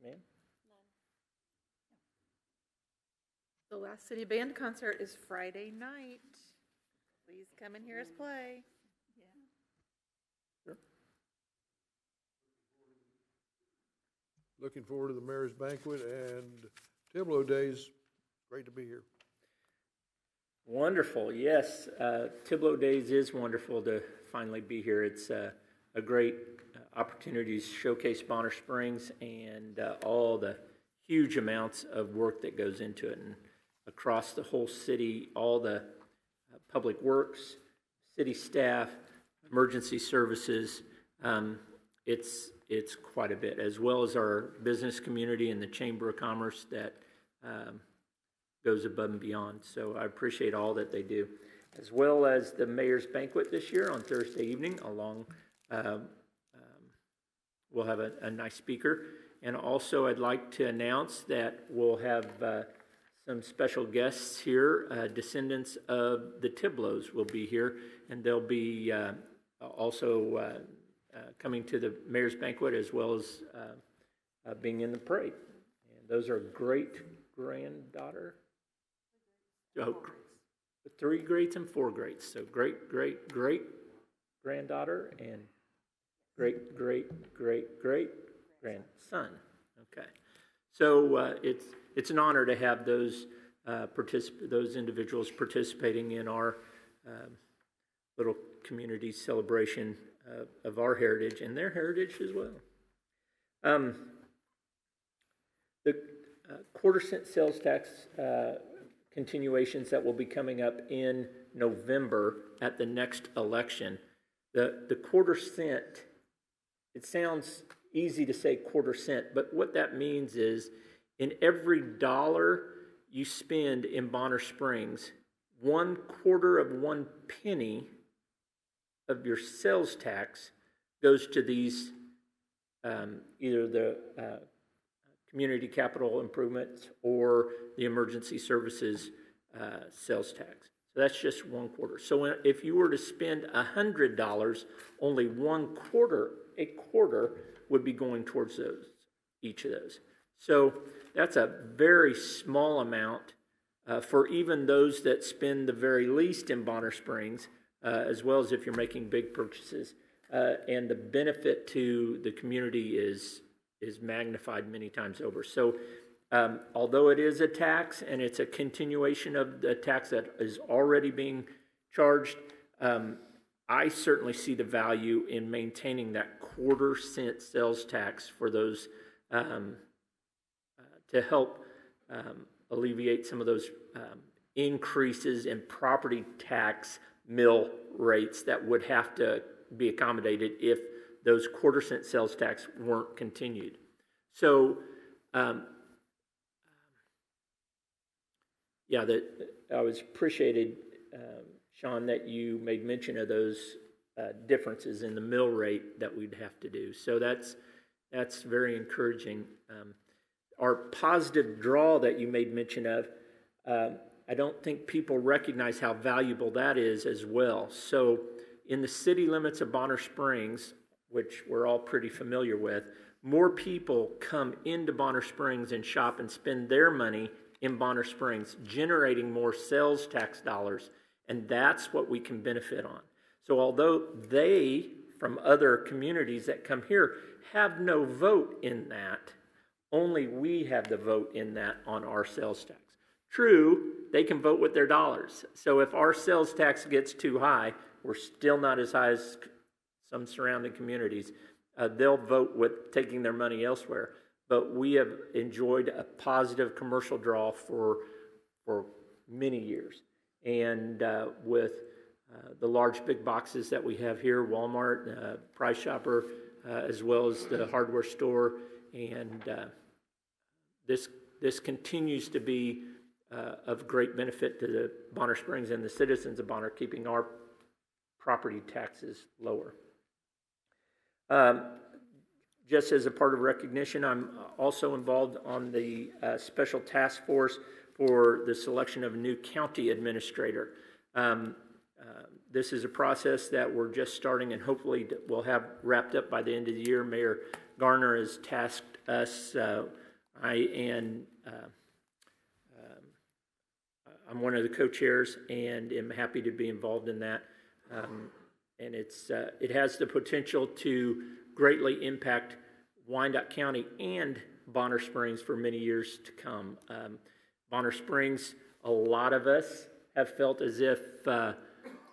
Ma'am? The last city band concert is Friday night. Please come and hear us play. Sure. Looking forward to the Mayor's Banquet and Tiblo Days. Great to be here. Wonderful, yes. Tiblo Days is wonderful to finally be here. It's a great opportunity to showcase Bonner Springs and all the huge amounts of work that goes into it. And across the whole city, all the public works, city staff, emergency services, it's quite a bit, as well as our business community and the Chamber of Commerce that goes above and beyond. So I appreciate all that they do, as well as the Mayor's Banquet this year on Thursday evening. We'll have a nice speaker. And also I'd like to announce that we'll have some special guests here. Descendants of the Tiblos will be here, and they'll be also coming to the Mayor's Banquet, as well as being in the parade. And those are great-granddaughter. Oh, 3 greats and 4 greats. So great-great-great-granddaughter and great-great-great-great-grandson. Okay. So it's an honor to have those individuals participating in our little community celebration of our heritage and their heritage as well. The quarter-cent sales tax continuations that will be coming up in November at the next election. The quarter cent, it sounds easy to say quarter cent, but what that means is in every dollar you spend in Bonner Springs, 1/4 of 1 penny of your sales tax goes to these either the community capital improvements or the emergency services sales tax. So that's just 1/4. So if you were to spend $100, only 1/4, a quarter, would be going towards each of those. So that's a very small amount for even those that spend the very least in Bonner Springs, as well as if you're making big purchases. And the benefit to the community is magnified many times over. So although it is a tax and it's a continuation of the tax that is already being charged, I certainly see the value in maintaining that quarter-cent sales tax for those to help alleviate some of those increases in property tax mill rates that would have to be accommodated if those quarter-cent sales tax weren't continued. So, I was appreciated, Sean, that you made mention of those differences in the mill rate that we'd have to do. So that's very encouraging. Our positive draw that you made mention of, I don't think people recognize how valuable that is as well. So in the city limits of Bonner Springs, which we're all pretty familiar with, more people come into Bonner Springs and shop and spend their money in Bonner Springs, generating more sales tax dollars, and that's what we can benefit on. So although they, from other communities that come here, have no vote in that, only we have the vote in that on our sales tax. True, they can vote with their dollars. So if our sales tax gets too high, we're still not as high as some surrounding communities. They'll vote with taking their money elsewhere. But we have enjoyed a positive commercial draw for many years. And with the large big boxes that we have here, Walmart, Price Chopper, as well as the hardware store, and this continues to be of great benefit to the Bonner Springs and the citizens of Bonner, keeping our property taxes lower. Just as a part of recognition, I'm also involved on the special task force for the selection of a new county administrator. This is a process that we're just starting and hopefully we'll have wrapped up by the end of the year. Mayor Garner has tasked us. I'm one of the co-chairs and am happy to be involved in that. And it has the potential to greatly impact Wyandotte County and Bonner Springs for many years to come. Bonner Springs, a lot of us have felt as if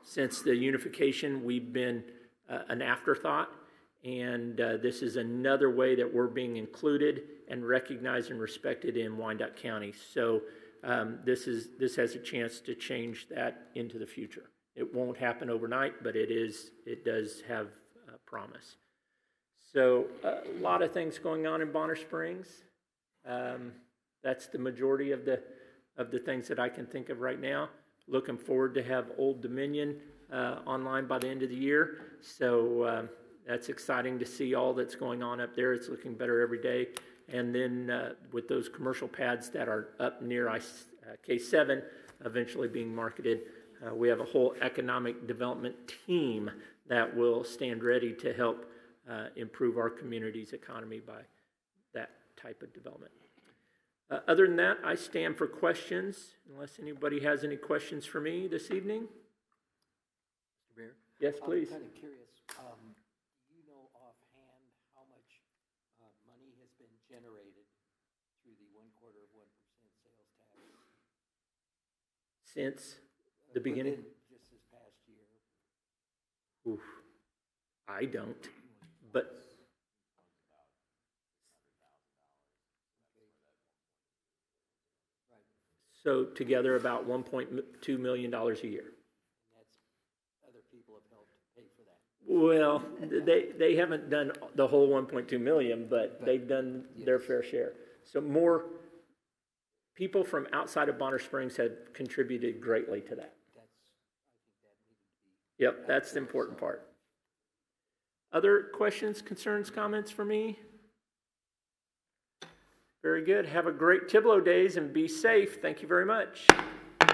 since the unification we've been an afterthought, and this is another way that we're being included and recognized and respected in Wyandotte County. So this has a chance to change that into the future. It won't happen overnight, but it does have promise. So a lot of things going on in Bonner Springs. That's the majority of the things that I can think of right now. Looking forward to have Old Dominion online by the end of the year. So that's exciting to see all that's going on up there. It's looking better every day. And then with those commercial pads that are up near K7 eventually being marketed, we have a whole economic development team that will stand ready to help improve our community's economy by that type of development. Other than that, I stand for questions, unless anybody has any questions for me this evening. Mr. Mayor? Yes, please. I'm kind of curious, do you know offhand how much money has been generated through the 1/4% sales tax? Since the beginning? Just this past year. Oof, I don't, but so together about $1.2 million a year. And that's, other people have helped pay for that. Well, they haven't done the whole 1.2 million, but they've done their fair share. So more people from outside of Bonner Springs have contributed greatly to that. I think that needed to be. Yep, that's the important part. Other questions, concerns, comments for me? Very good. Have a great Tiblo days and be safe. Thank you very much.